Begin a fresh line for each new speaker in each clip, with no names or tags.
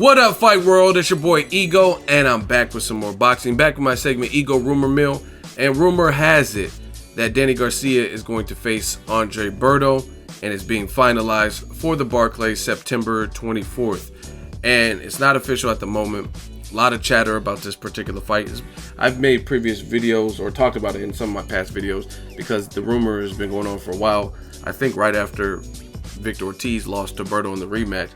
What up, Fight World? It's your boy Ego, and I'm back with some more boxing. Back with my segment Ego Rumor Mill, and rumor has it that Danny Garcia is going to face Andre Berto, and it's being finalized for the Barclays September 24th. And it's not official at the moment. A lot of chatter about this particular fight. I've made previous videos or talked about it in some of my past videos because the rumor has been going on for a while. I think right after Victor Ortiz lost to Berto in the rematch,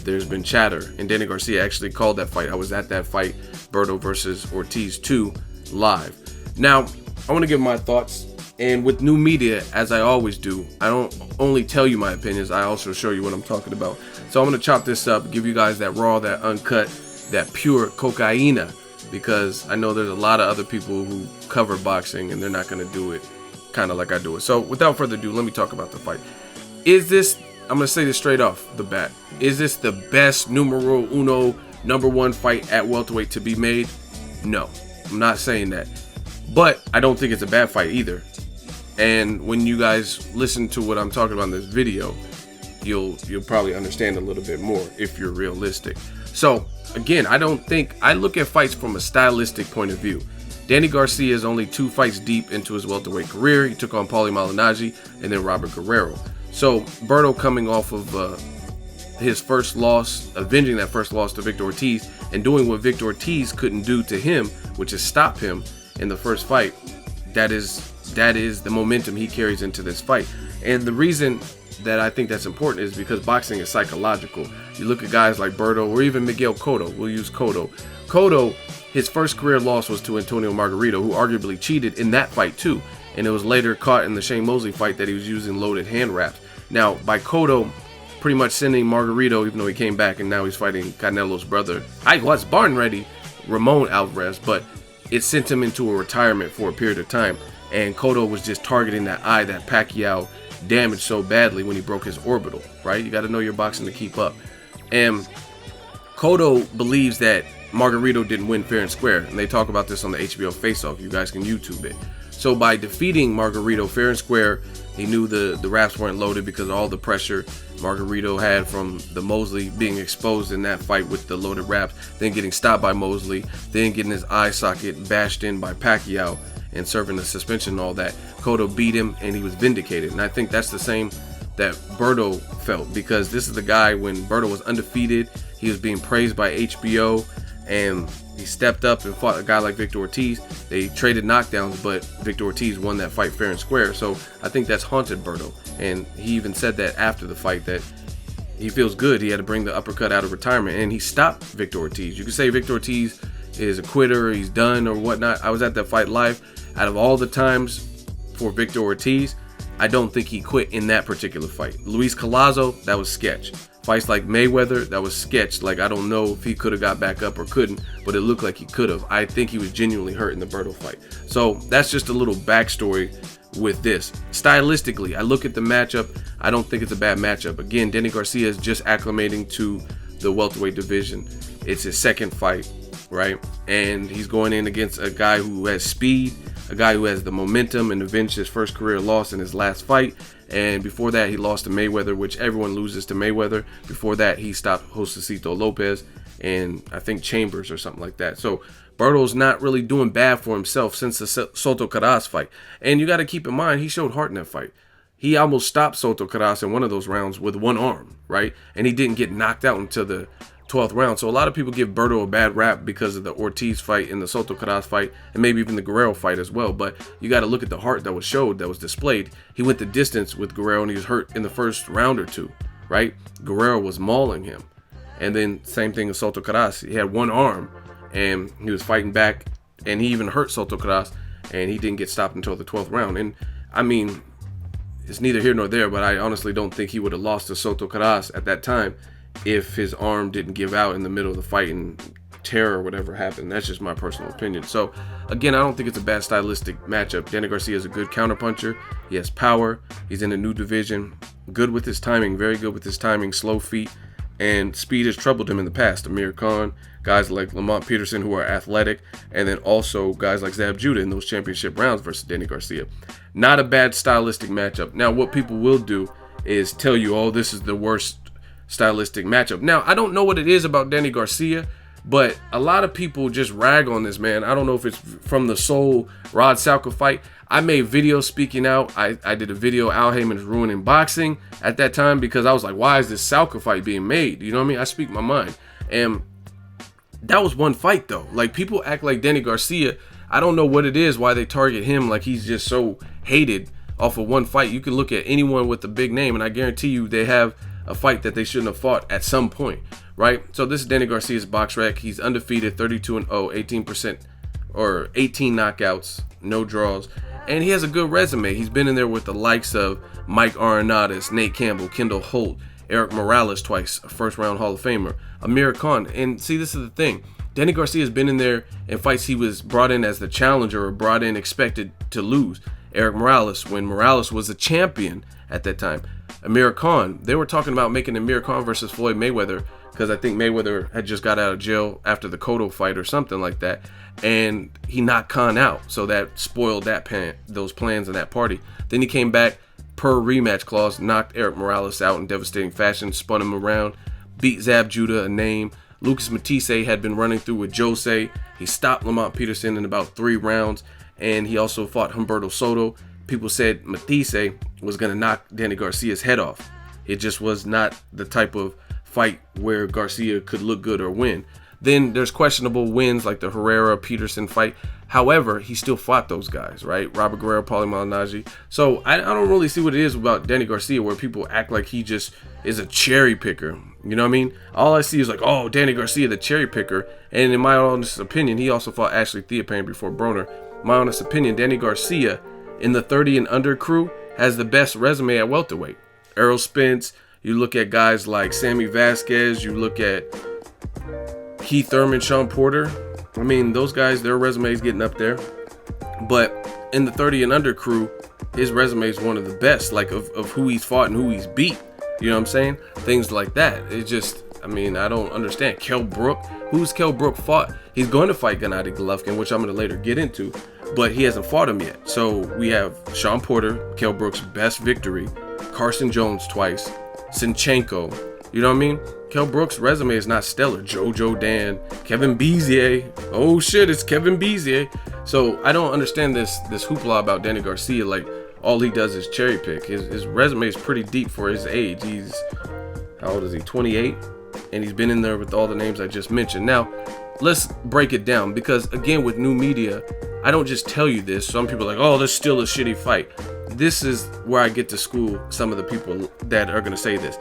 there's been chatter, and Danny Garcia actually called that fight. I was at that fight, Berto versus Ortiz 2, live. Now, I want to give my thoughts, and with new media, as I always do, I don't only tell you my opinions, I also show you what I'm talking about. So I'm going to chop this up, give you guys that raw, that uncut, that pure cocaina, because I know there's a lot of other people who cover boxing, and they're not going to do it kind of like I do it. So without further ado, let me talk about the fight. I'm going to say this straight off the bat. Is this the best numero uno, #1 fight at welterweight to be made? No, I'm not saying that. But I don't think it's a bad fight either. And when you guys listen to what I'm talking about in this video, you'll probably understand a little bit more if you're realistic. So again, I look at fights from a stylistic point of view. Danny Garcia is only 2 fights deep into his welterweight career. He took on Paulie Malignaggi and then Robert Guerrero. So Berto coming off of his first loss, avenging that first loss to Victor Ortiz, and doing what Victor Ortiz couldn't do to him, which is stop him in the first fight. That is the momentum he carries into this fight. And the reason that I think that's important is because boxing is psychological. You look at guys like Berto or even Miguel Cotto. We'll use Cotto. Cotto, his first career loss was to Antonio Margarito, who arguably cheated in that fight too. And it was later caught in the Shane Mosley fight that he was using loaded hand wraps. Now, by Cotto pretty much sending Margarito, even though he came back and now he's fighting Canelo's brother, I was barn ready, Ramon Alvarez, but it sent him into a retirement for a period of time. And Cotto was just targeting that eye that Pacquiao damaged so badly when he broke his orbital, right? You got to know your boxing to keep up. And Cotto believes that Margarito didn't win fair and square, and they talk about this on the HBO Face Off. You guys can YouTube it. So by defeating Margarito fair and square, he knew the wraps weren't loaded because of all the pressure Margarito had from the Mosley being exposed in that fight with the loaded wraps, then getting stopped by Mosley, then getting his eye socket bashed in by Pacquiao and serving the suspension and all that. Cotto beat him and he was vindicated. And I think that's the same that Berto felt, because this is the guy, when Berto was undefeated, he was being praised by HBO, and he stepped up and fought a guy like Victor Ortiz. They traded knockdowns, but Victor Ortiz won that fight fair and square. So I think that's haunted Berto. And he even said that after the fight, that he feels good. He had to bring the uppercut out of retirement, and he stopped Victor Ortiz. You can say Victor Ortiz is a quitter, he's done or whatnot. I was at that fight live. Out of all the times for Victor Ortiz, I don't think he quit in that particular fight. Luis Collazo, that was sketch. Fights like Mayweather, that was sketch. Like, I don't know if he could have got back up or couldn't, but it looked like he could have. I think he was genuinely hurt in the Berto fight. So that's just a little backstory with this. Stylistically, I look at the matchup. I don't think it's a bad matchup. Again, Danny Garcia is just acclimating to the welterweight division. It's his second fight, right? And he's going in against a guy who has speed, a guy who has the momentum and avenged his first career loss in his last fight. And before that, he lost to Mayweather, which everyone loses to Mayweather. Before that, he stopped Josecito Lopez and I think Chambers or something like that. So Berto's not really doing bad for himself since the Soto Caras fight. And you got to keep in mind, he showed heart in that fight. He almost stopped Soto Caras in one of those rounds with one arm, right? And he didn't get knocked out until the 12th round. So a lot of people give Berto a bad rap because of the Ortiz fight and the Soto Caras fight, and maybe even the Guerrero fight as well. But you got to look at the heart that was showed, that was displayed. He went the distance with Guerrero, and he was hurt in the first round or two, right? Guerrero was mauling him. And then same thing with Soto Caras. He had one arm, and he was fighting back, and he even hurt Soto Caras, and he didn't get stopped until the 12th round. And I mean, it's neither here nor there, but I honestly don't think he would have lost to Soto Caras at that time if his arm didn't give out in the middle of the fight and terror or whatever happened. That's just my personal opinion. So again, I don't think it's a bad stylistic matchup. Danny Garcia is a good counterpuncher. He has power. He's in a new division. Good with his timing, very good with his timing, slow feet, and speed has troubled him in the past. Amir Khan, guys like Lamont Peterson who are athletic, and then also guys like Zab Judah in those championship rounds versus Danny Garcia. Not a bad stylistic matchup. Now, what people will do is tell you, oh, this is the worst stylistic matchup. Now, I don't know what it is about Danny Garcia, but a lot of people just rag on this man. I don't know if it's from the Soul Rod Salka fight. I made videos speaking out. I did a video, Al Heyman's ruining boxing, at that time, because I was like, why is this Salka fight being made? You know what I mean? I speak my mind. And that was one fight, though. Like, people act like Danny Garcia, I don't know what it is, why they target him like he's just so hated off of one fight. You can look at anyone with a big name, and I guarantee you they have a fight that they shouldn't have fought at some point, right? So this is Danny Garcia's box rec. He's undefeated, 32-0, 18% or 18 knockouts, no draws, and he has a good resume. He's been in there with the likes of Mike Arenadas, Nate Campbell, Kendall Holt, Eric Morales twice, a first-round Hall of Famer, Amir Khan. And see, this is the thing. Danny Garcia has been in there in fights he was brought in as the challenger or brought in expected to lose. Eric Morales, when Morales was a champion at that time. Amir Khan, they were talking about making Amir Khan versus Floyd Mayweather, because I think Mayweather had just got out of jail after the Cotto fight or something like that, and he knocked Khan out, so that spoiled those plans in that party. Then he came back, per rematch clause, knocked Eric Morales out in devastating fashion, spun him around, beat Zab Judah, a name. Lucas Matisse had been running through with Jose. He stopped Lamont Peterson in about 3 rounds, and he also fought Humberto Soto. People said Matisse was going to knock Danny Garcia's head off. It just was not the type of fight where Garcia could look good or win. Then there's questionable wins like the Herrera-Peterson fight. However, he still fought those guys, right? Robert Guerrero, Paulie Malignaggi. So I don't really see what it is about Danny Garcia where people act like he just is a cherry picker. You know what I mean? All I see is like, oh, Danny Garcia, the cherry picker. And in my honest opinion, he also fought Ashley Theophane before Broner. My honest opinion, Danny Garcia in the 30 and under crew has the best resume at welterweight. Errol Spence, you look at guys like Sammy Vasquez, you look at Keith Thurman, Sean Porter. I mean, those guys, their resume is getting up there. But in the 30 and under crew, his resume is one of the best, like of who he's fought and who he's beat. You know what I'm saying? Things like that. It just, I mean, I don't understand. Kell Brook, who's Kell Brook fought? He's going to fight Gennady Golovkin, which I'm going to later get into, but he hasn't fought him yet. So we have Sean Porter, Kell Brook's best victory, Carson Jones twice, Sinchenko. You know what I mean? Kell Brook's resume is not stellar. Jojo Dan, Kevin Bezier. Oh shit, it's Kevin Bezier. So I don't understand this hoopla about Danny Garcia. Like, all he does is cherry pick. His resume is pretty deep for his age. He's, how old is he? 28, and he's been in there with all the names I just mentioned. Now, let's break it down, because again, with new media, I don't just tell you this. Some people are like, oh, this is still a shitty fight. This is where I get to school some of the people that are going to say this.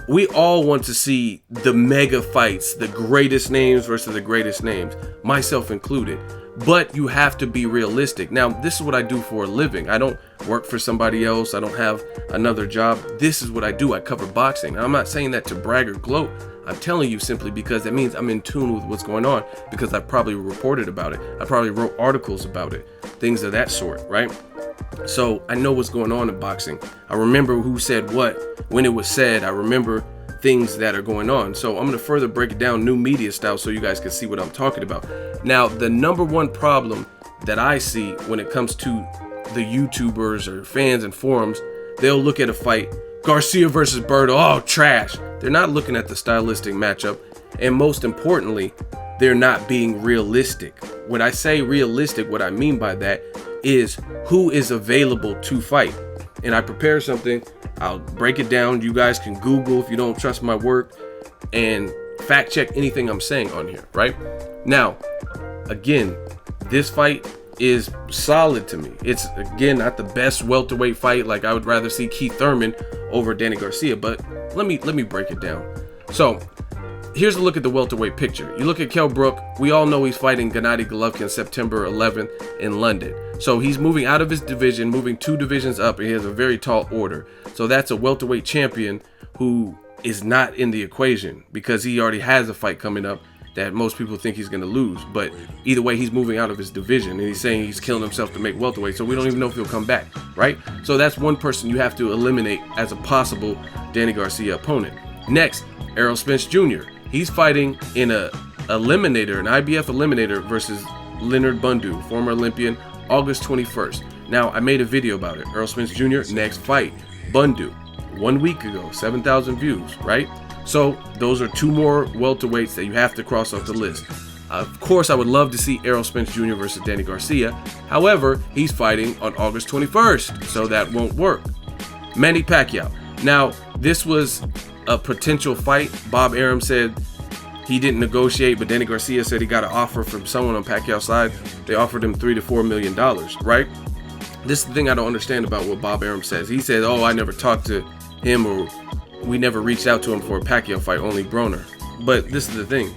We all want to see the mega fights, the greatest names versus the greatest names, myself included. But you have to be realistic. Now, this is what I do for a living. I don't work for somebody else. I don't have another job. This is what I do. I cover boxing. I'm not saying that to brag or gloat. I'm telling you simply because that means I'm in tune with what's going on, because I probably reported about it. I probably wrote articles about it, things of that sort, right? So I know what's going on in boxing. I remember who said what, when it was said. I remember things that are going on. So I'm going to further break it down new media style so you guys can see what I'm talking about. Now, the number one problem that I see when it comes to the YouTubers or fans and forums, they'll look at a fight, Garcia versus Berto, oh, trash. They're not looking at the stylistic matchup. And most importantly, they're not being realistic. When I say realistic, what I mean by that is who is available to fight. And I prepared something. I'll break it down. You guys can Google if you don't trust my work and fact check anything I'm saying on here, right? Now, again, this fight is solid to me. It's, again, not the best welterweight fight. Like, I would rather see Keith Thurman over Danny Garcia, but let me break it down. So here's a look at the welterweight picture. You look at Kell Brook. We all know he's fighting Gennady Golovkin September 11th in London. So he's moving out of his division, moving 2 divisions up, and he has a very tall order. So that's a welterweight champion who is not in the equation, because he already has a fight coming up that most people think he's going to lose. But either way, he's moving out of his division, and he's saying he's killing himself to make welterweight. So we don't even know if he'll come back, right? So that's one person you have to eliminate as a possible Danny Garcia opponent. Next, Errol Spence Jr. He's fighting in an eliminator, an IBF eliminator versus Leonard Bundu, former Olympian, August 21st. Now, I made a video about it. Errol Spence Jr., next fight, Bundu. 1 week ago, 7,000 views, right? So those are 2 more welterweights that you have to cross off the list. Of course, I would love to see Errol Spence Jr. versus Danny Garcia. However, he's fighting on August 21st, so that won't work. Manny Pacquiao. Now, this was a potential fight. Bob Arum said he didn't negotiate, but Danny Garcia said he got an offer from someone on Pacquiao's side. They offered him $3 to $4 million, right? This is the thing I don't understand about what Bob Arum says. He said, oh, I never talked to him, or we never reached out to him for a Pacquiao fight, only Broner. But this is the thing.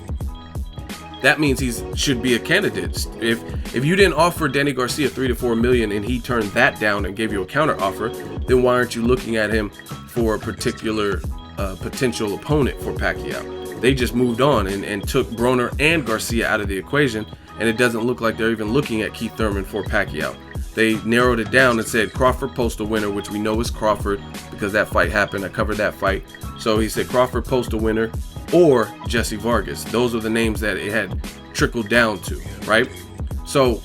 That means he should be a candidate. If you didn't offer Danny Garcia $3 to $4 million and he turned that down and gave you a counter offer, then why aren't you looking at him for a particular potential opponent for Pacquiao? They just moved on and took Broner and Garcia out of the equation, and it doesn't look like they're even looking at Keith Thurman for Pacquiao. They narrowed it down and said Crawford postal winner, which we know is Crawford because that fight happened. I covered that fight. So he said Crawford postal winner or Jesse Vargas. Those are the names that it had trickled down to, right? So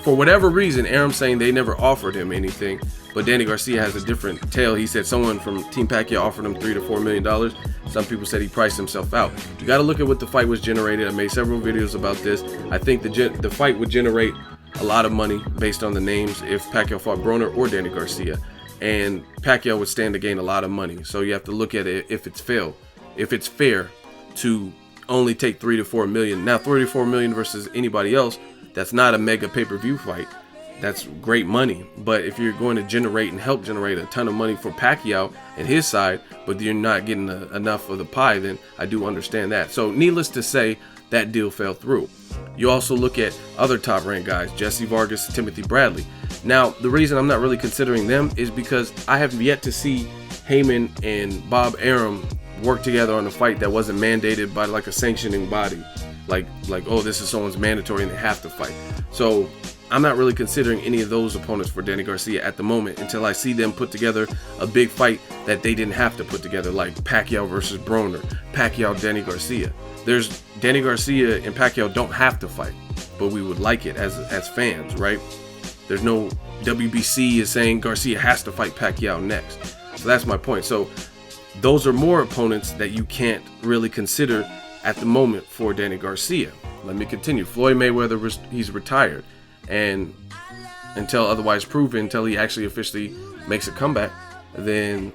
for whatever reason, Arum's saying they never offered him anything, but Danny Garcia has a different tale. He said someone from Team Pacquiao offered him $3 to $4 million. Some people said he priced himself out. You got to look at what the fight was generated. I made several videos about this. I think the fight would generate a lot of money based on the names if Pacquiao fought Broner or Danny Garcia, and Pacquiao would stand to gain a lot of money. So you have to look at it if it's fair to only take $3 to $4 million. Now $3 to $4 million versus anybody else, that's not a mega pay-per-view fight. That's great money. But if you're going to generate and help generate a ton of money for Pacquiao and his side, but you're not getting enough of the pie, then I do understand that. So needless to say, that deal fell through. You also look at other top-ranked guys, Jesse Vargas, Timothy Bradley. Now, the reason I'm not really considering them is because I have yet to see Heyman and Bob Arum work together on a fight that wasn't mandated by like a sanctioning body. Like, oh, this is someone's mandatory and they have to fight. So I'm not really considering any of those opponents for Danny Garcia at the moment until I see them put together a big fight that they didn't have to put together, like Pacquiao versus Broner, Pacquiao, Danny Garcia. There's Danny Garcia and Pacquiao don't have to fight, but we would like it as fans, right? There's no WBC is saying Garcia has to fight Pacquiao next. So that's my point. So those are more opponents that you can't really consider at the moment for Danny Garcia. Let me continue. Floyd Mayweather, he's retired. And until otherwise proven, until he actually officially makes a comeback, then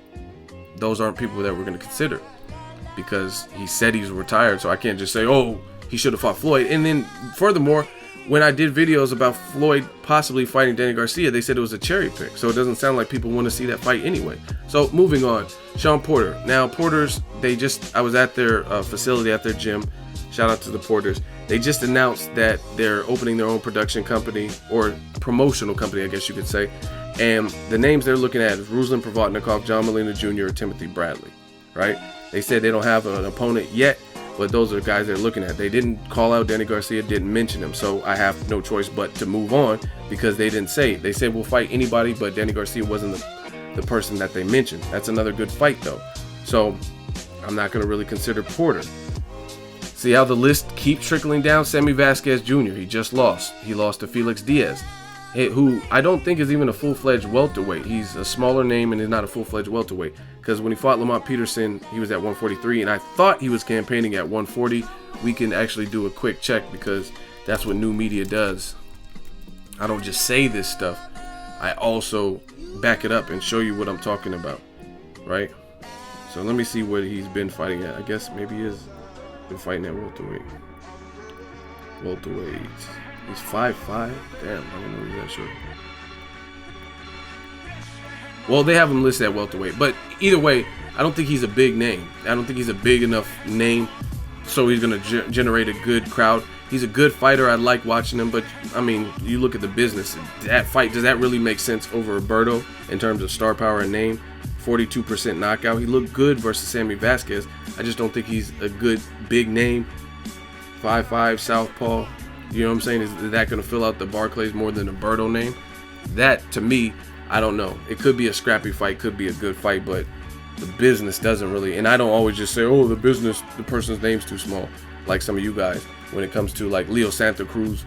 those aren't people that we're going to consider. Because he said he's retired, so I can't just say, oh, he should have fought Floyd. And then furthermore, when I did videos about Floyd possibly fighting Danny Garcia, they said it was a cherry pick. So it doesn't sound like people want to see that fight anyway. So moving on, Sean Porter. Now Porter's, I was at their facility, at their gym. Shout out to the Porters. They just announced that they're opening their own production company, or promotional company, I guess you could say. And the names they're looking at is Ruslan Provodnikov, John Molina Jr., or Timothy Bradley, right? They said they don't have an opponent yet, but those are the guys they're looking at. They didn't call out Danny Garcia, didn't mention him, so I have no choice but to move on because they didn't say it. They said we'll fight anybody, but Danny Garcia wasn't the person that they mentioned. That's another good fight, though. So I'm not going to really consider Porter. See how the list keeps trickling down? Sammy Vasquez Jr., he just lost. He lost to Felix Diaz, who I don't think is even a full-fledged welterweight. He's a smaller name and is not a full-fledged welterweight. Because when he fought Lamont Peterson, he was at 143, and I thought he was campaigning at 140. We can actually do a quick check because that's what new media does. I don't just say this stuff. I also back it up and show you what I'm talking about, right? So let me see what he's been fighting at. I guess maybe he has been fighting at welterweight. He's 5'5". Damn, I don't know he's that short. Well, they have him listed at welterweight, but either way, I don't think he's a big name. I don't think he's a big enough name, so he's going to generate a good crowd. He's a good fighter. I like watching him, but I mean, you look at the business. That fight, does that really make sense over Berto in terms of star power and name? 42% knockout. He looked good versus Sammy Vasquez. I just don't think he's a good big name. 5'5", southpaw. You know what I'm saying? Is that going to fill out the Barclays more than a Berto name? That, to me, I don't know. It could be a scrappy fight, could be a good fight, but the business doesn't really. And I don't always just say, oh, the person's name's too small, like some of you guys. When it comes to like Leo Santa Cruz,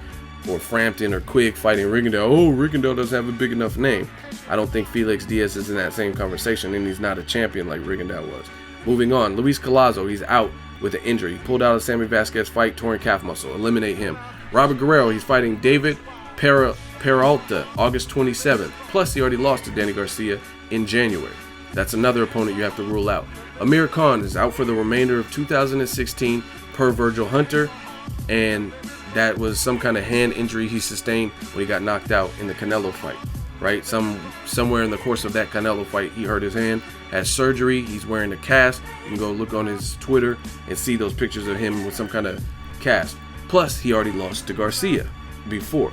or Frampton or Quigg fighting Rigondeaux. Oh, Rigondeaux doesn't have a big enough name. I don't think Felix Diaz is in that same conversation, and he's not a champion like Rigondeaux was. Moving on, Luis Collazo, he's out with an injury. He pulled out a Sammy Vasquez fight, torn calf muscle. Eliminate him. Robert Guerrero, he's fighting David Peralta August 27th. Plus, he already lost to Danny Garcia in January. That's another opponent you have to rule out. Amir Khan is out for the remainder of 2016 per Virgil Hunter, and that was some kind of hand injury he sustained when he got knocked out in the Canelo fight, right? Somewhere in the course of that Canelo fight, he hurt his hand, had surgery. He's wearing a cast. You can go look on his Twitter and see those pictures of him with some kind of cast. Plus, he already lost to Garcia before.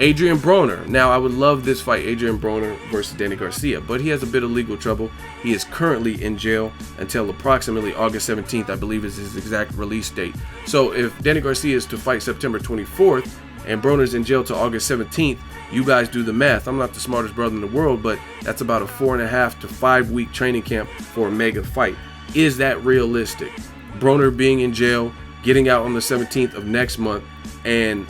Adrian Broner. Now, I would love this fight, Adrian Broner versus Danny Garcia, but he has a bit of legal trouble. He is currently in jail until approximately August 17th, I believe is his exact release date. So if Danny Garcia is to fight September 24th and Broner's in jail till August 17th, you guys do the math. I'm not the smartest brother in the world, but that's about a 4.5 to 5 week training camp for a mega fight. Is that realistic? Broner being in jail, getting out on the 17th of next month, and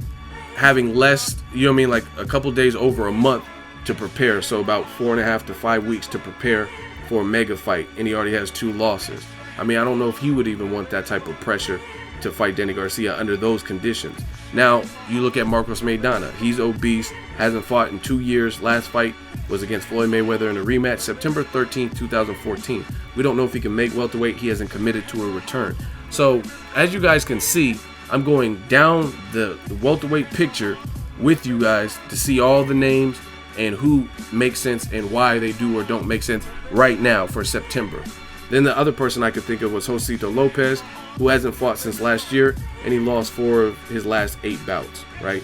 having less, you know what I mean, like a couple days over a month to prepare. So about 4.5 to 5 weeks to prepare for a mega fight, and he already has 2 losses. I mean, I don't know if he would even want that type of pressure to fight Danny Garcia under those conditions. Now, you look at Marcos Maidana. He's obese, hasn't fought in 2 years. Last fight was against Floyd Mayweather in a rematch, September 13th, 2014. We don't know if he can make welterweight. He hasn't committed to a return. So, as you guys can see, I'm going down the welterweight picture with you guys to see all the names and who makes sense and why they do or don't make sense right now for September. Then the other person I could think of was Josito Lopez, who hasn't fought since last year, and he lost 4 of his last 8 bouts, right?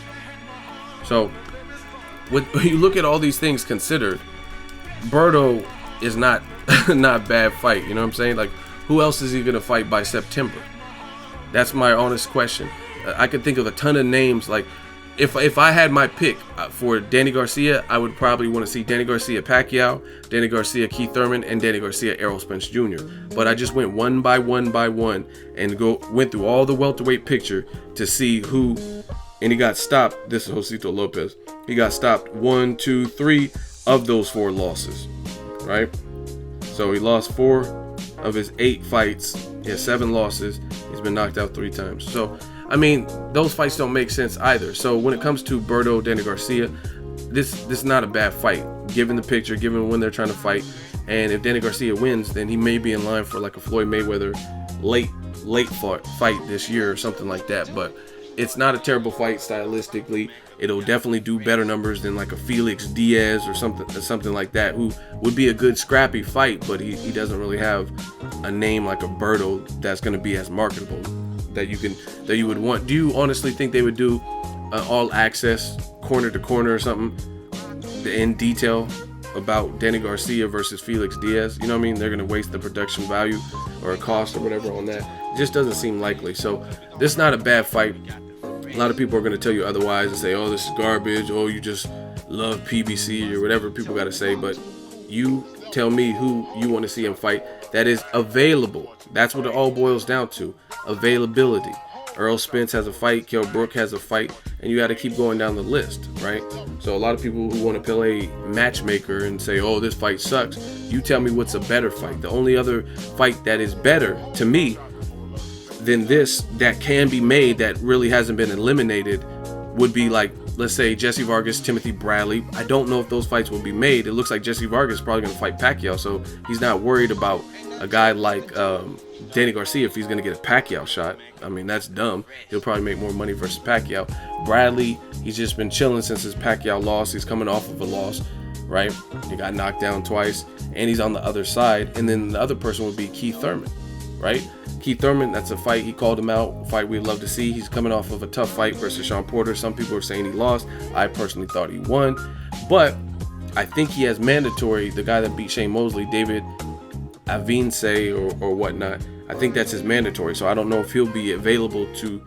So when you look at all these things considered, Berto is not not bad fight, you know what I'm saying? Like, who else is he going to fight by September? That's my honest question. I could think of a ton of names. Like, if I had my pick for Danny Garcia, I would probably want to see Danny Garcia Pacquiao, Danny Garcia Keith Thurman, and Danny Garcia Errol Spence Jr. But I just went one by one and went through all the welterweight picture to see who, and he got stopped. This is Josito Lopez. He got stopped 1, 2, 3 of those 4 losses, right? So he lost 4 of his 8 fights. He has 7 losses. He's been knocked out 3 times. So, I mean, those fights don't make sense either. So when it comes to Berto, Danny Garcia, this is not a bad fight, given the picture, given when they're trying to fight. And if Danny Garcia wins, then he may be in line for like a Floyd Mayweather late fight this year or something like that. But it's not a terrible fight stylistically. It'll definitely do better numbers than like a Felix Diaz or something like that, who would be a good scrappy fight, but he doesn't really have a name like a Berto that's going to be as marketable that you would want. Do you honestly think they would do all access corner to corner or something in detail about Danny Garcia versus Felix Diaz? You know what I mean? They're going to waste the production value or cost or whatever on that. It just doesn't seem likely. So this is not a bad fight. A lot of people are going to tell you otherwise and say, oh, this is garbage. Oh, you just love PBC or whatever people got to say. But you tell me who you want to see him fight that is available. That's what it all boils down to. Availability. Errol Spence has a fight. Kell Brook has a fight. And you got to keep going down the list, right? So a lot of people who want to play matchmaker and say, oh, this fight sucks. You tell me what's a better fight. The only other fight that is better to me than this that can be made that really hasn't been eliminated would be like, let's say, Jesse Vargas, Timothy Bradley. I don't know if those fights will be made. It looks like Jesse Vargas is probably going to fight Pacquiao, so he's not worried about a guy like Danny Garcia if he's going to get a Pacquiao shot. I mean, that's dumb. He'll probably make more money versus Pacquiao. Bradley, he's just been chilling since his Pacquiao loss. He's coming off of a loss, right? He got knocked down twice, and he's on the other side. And then the other person would be Keith Thurman, right? Keith Thurman, that's a fight. He called him out, a fight we'd love to see. He's coming off of a tough fight versus Sean Porter. Some people are saying he lost. I personally thought he won. But I think he has mandatory, the guy that beat Shane Mosley, David Avince or whatnot. I think that's his mandatory. So I don't know if he'll be available to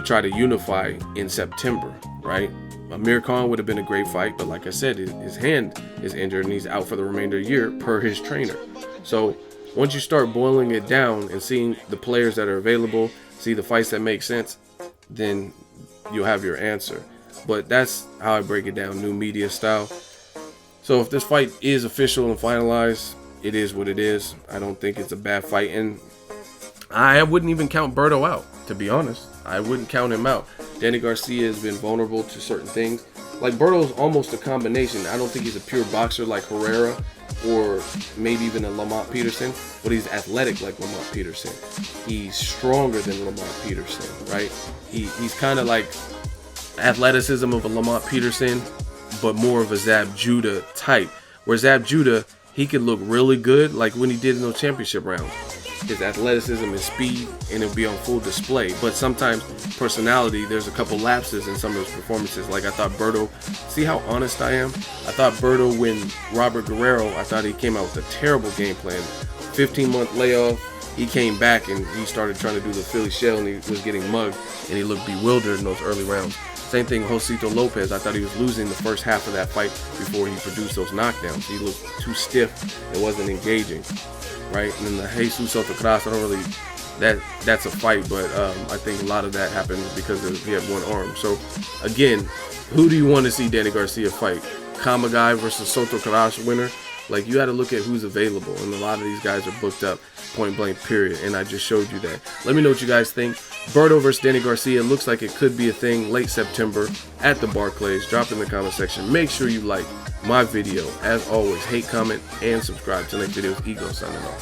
try to unify in September, right? Amir Khan would have been a great fight, but like I said, his hand is injured and he's out for the remainder of the year per his trainer. So once you start boiling it down and seeing the players that are available, see the fights that make sense, then you'll have your answer. but that's how I break it down, new media style. So if this fight is official and finalized, it is what it is. I don't think it's a bad fight, and I wouldn't even count Berto out, to be honest. I wouldn't count him out. Danny Garcia has been vulnerable to certain things. Like, Berto's almost a combination. I don't think he's a pure boxer like Herrera or maybe even a Lamont Peterson, but he's athletic like Lamont Peterson. He's stronger than Lamont Peterson, right? He's kind of like athleticism of a Lamont Peterson, but more of a Zab Judah type. Where Zab Judah, he could look really good, like when he did in those championship rounds. His athleticism and speed, and it'll be on full display. But sometimes personality, there's a couple lapses in some of his performances. Like, I thought Berto, see how honest I am? I thought Berto, when Robert Guerrero, I thought he came out with a terrible game plan. 15-month layoff, he came back and he started trying to do the Philly shell, and he was getting mugged, and he looked bewildered in those early rounds. Same thing with Josito Lopez. I thought he was losing the first half of that fight before he produced those knockdowns. He looked too stiff. It wasn't engaging, right? And then the Jesus Autocross, I don't really, that's a fight, but I think a lot of that happened because he had one arm. So again, who do you want to see Danny Garcia fight? Kamagai versus Soto Karash winner? Like, you got to look at who's available, and a lot of these guys are booked up, point blank, period. And I just showed you that. Let me know what you guys think. Berto versus Danny Garcia looks like it could be a thing late September at the Barclays. Drop in the comment section. Make sure you like my video. As always, hate, comment, and subscribe. Till next video, Ego signing off.